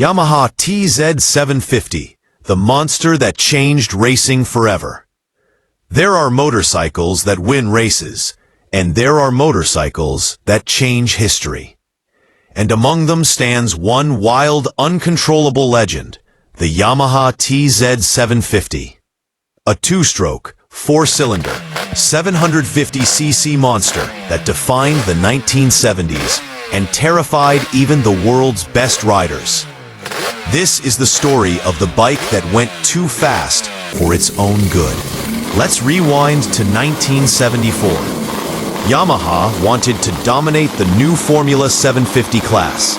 Yamaha TZ750, the monster that changed racing forever. There are motorcycles that win races, and there are motorcycles that change history. And among them stands one wild, uncontrollable legend, the Yamaha TZ750. A two-stroke, four-cylinder, 750cc monster that defined the 1970s and terrified even the world's best riders. This is the story of the bike that went too fast for its own good. Let's rewind to 1974. Yamaha wanted to dominate the new Formula 750 class,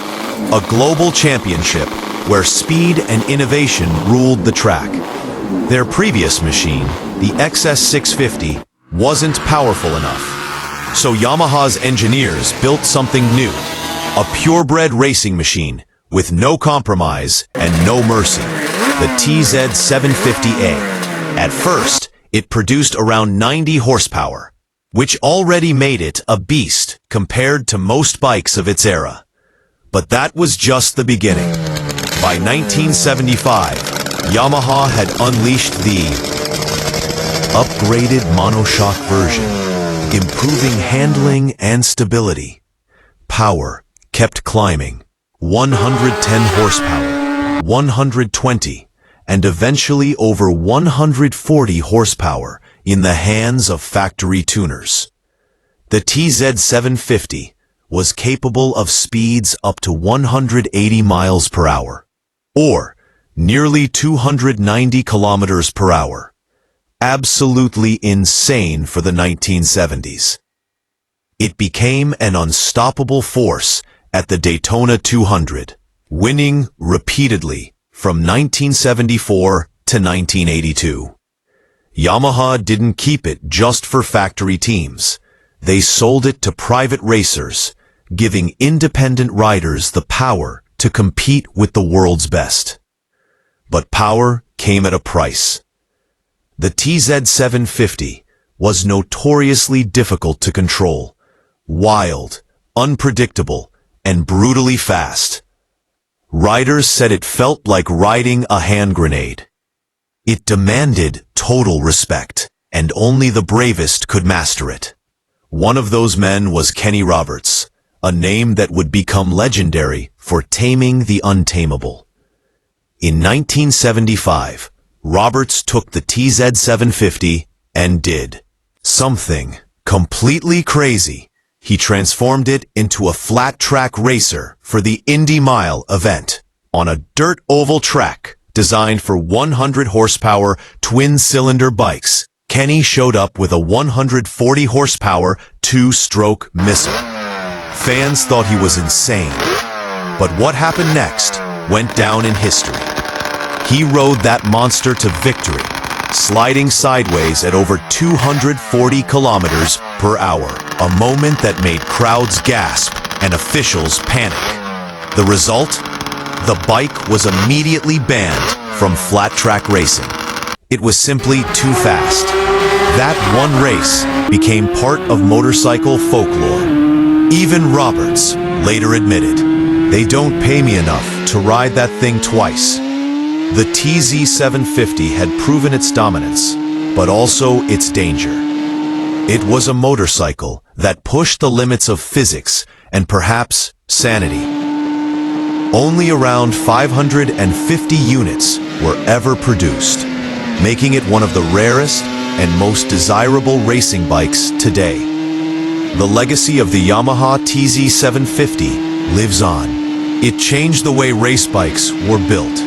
a global championship where speed and innovation ruled the track. Their previous machine, the XS650, wasn't powerful enough. So Yamaha's engineers built something new, a purebred racing machine with no compromise and no mercy, the TZ750A. At first, it produced around 90 horsepower, which already made it a beast compared to most bikes of its era. But that was just the beginning. By 1975, Yamaha had unleashed the upgraded monoshock version, improving handling and stability. Power kept climbing. 110 horsepower, 120, and eventually over 140 horsepower in the hands of factory tuners. The TZ750 was capable of speeds up to 180 miles per hour, or nearly 290 kilometers per hour. Absolutely insane for the 1970s. It became an unstoppable force at the Daytona 200, winning repeatedly from 1974 to 1982. Yamaha didn't keep it just for factory teams. They sold it to private racers, giving independent riders the power to compete with the world's best. But power came at a price. The TZ750 was notoriously difficult to control, wild, unpredictable, and brutally fast. Riders said it felt like riding a hand grenade. It demanded total respect, and only the bravest could master it. One of those men was Kenny Roberts, a name that would become legendary for taming the untamable. In 1975, Roberts took the TZ750 and did something completely crazy. He transformed it into a flat-track racer for the Indy Mile event on a dirt oval track designed for 100 horsepower twin-cylinder bikes. Kenny showed up with a 140 horsepower two-stroke missile. Fans thought he was insane. But what happened next went down in history. He rode that monster to victory, sliding sideways at over 240 kilometers per hour, a moment that made crowds gasp and officials panic. The result? The bike was immediately banned from flat-track racing. It was simply too fast. That one race became part of motorcycle folklore. Even Roberts later admitted, "They don't pay me enough to ride that thing twice." The TZ750 had proven its dominance, but also its danger. It was a motorcycle that pushed the limits of physics and perhaps sanity. Only around 550 units were ever produced, making it one of the rarest and most desirable racing bikes today. The legacy of the Yamaha TZ750 lives on. It changed the way race bikes were built,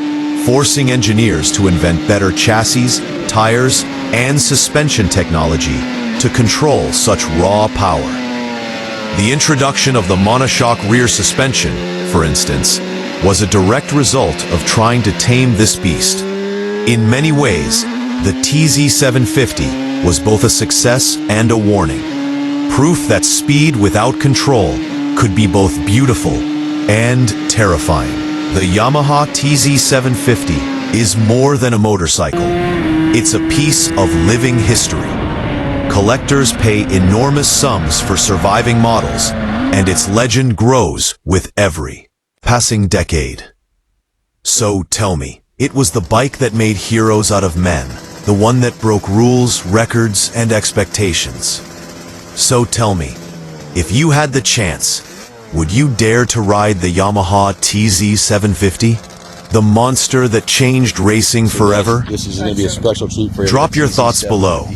forcing engineers to invent better chassis, tires, and suspension technology to control such raw power. The introduction of the monoshock rear suspension, for instance, was a direct result of trying to tame this beast. In many ways, the TZ750 was both a success and a warning. Proof that speed without control could be both beautiful and terrifying. The Yamaha TZ750 is more than a motorcycle. It's a piece of living history. Collectors pay enormous sums for surviving models, and its legend grows with every passing decade. So tell me, it was the bike that made heroes out of men, the one that broke rules, records, and expectations. So tell me, if you had the chance, would you dare to ride the Yamaha TZ750? The monster that changed racing forever? This is going to be a special treat for you. Drop your thoughts below,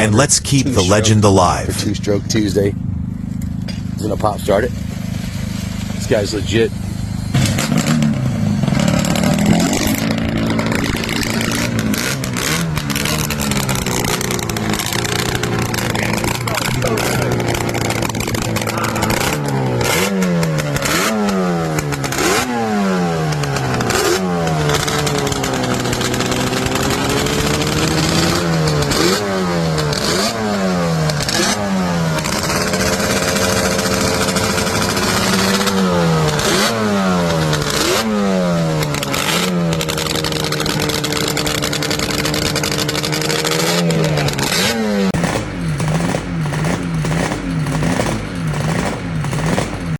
and let's keep the legend alive. For Two-Stroke Tuesday. We're going to pop start it. This guy's legit.